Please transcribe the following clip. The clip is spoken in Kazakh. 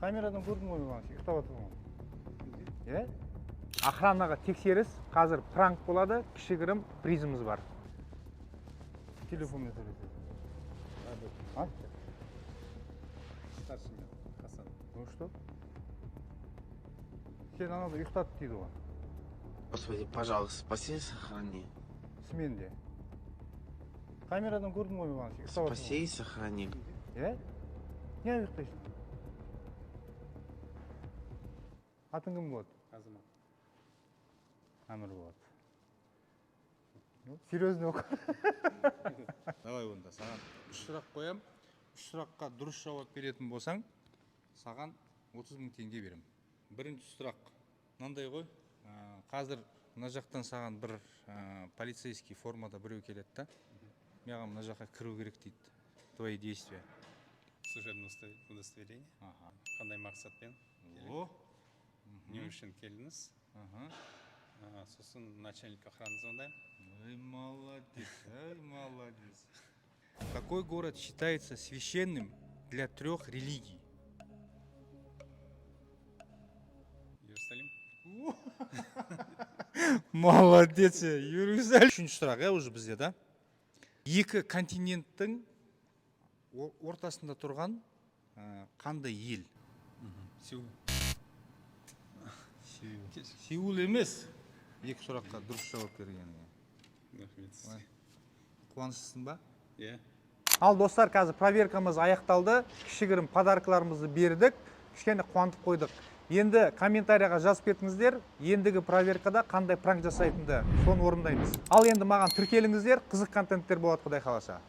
Камерадан көрдім ғой маған, ұйықтап отырған. Охранаға тексеріс, қазір пранк болады, кішігірім призымыз бар. Телефонмен сөйлеседі. А? Старший мен, Хасан. Ну что? Сен анада ұйықтады дейді ғой. Господи, пожалуйста, спаси и сохрани. Сменде. Камерадан көрдім ғой маған, ұйықтап отырған. Спаси и сохрани. Не ұйықтайсың? Атың кім болады? Азамат. Әмір болады. Серьезный оқы. Давай онда, саған 3 сұрақ қоям. 3 сұраққа дұрыс жауап беретін болсаң, саған 30 000 теңге берем. Бірінші сұрақ мынандай ғой. Қазір мына жақтан саған бір полицейский формада біреу келеді да. Маған мына жаққа кіру керек дейді. Твои действия. Служебное удостоверение. Қандай мақсатпен? Не үшін келдіңіз? Сосын начальник охраны звондаймын. Ой, молодец, ой, молодец. Какой город считается священным для 3 религий? Иерусалим. Молодец, Иерусалим. Үшінші сұрақ, уже бізде, да? Екі континенттің ортасында тұрған қандай ел? Сеул. Сеул емес. Екі сұраққа дұрыс жауап бергеніңе. Рахмет. Қуаныштысың ба? Иә. Ал достар, қазір проверкамыз аяқталды. Кішігірім подаркаларымызды бердік. Кішкене қуантып қойдық. Енді комментарияға жазып кетіңіздер. Ендігі проверкада қандай пранк жасайтынды соны орындаймыз. Ал енді маған тіркеліңіздер. Қызық контенттер болады, Құдай қаласа.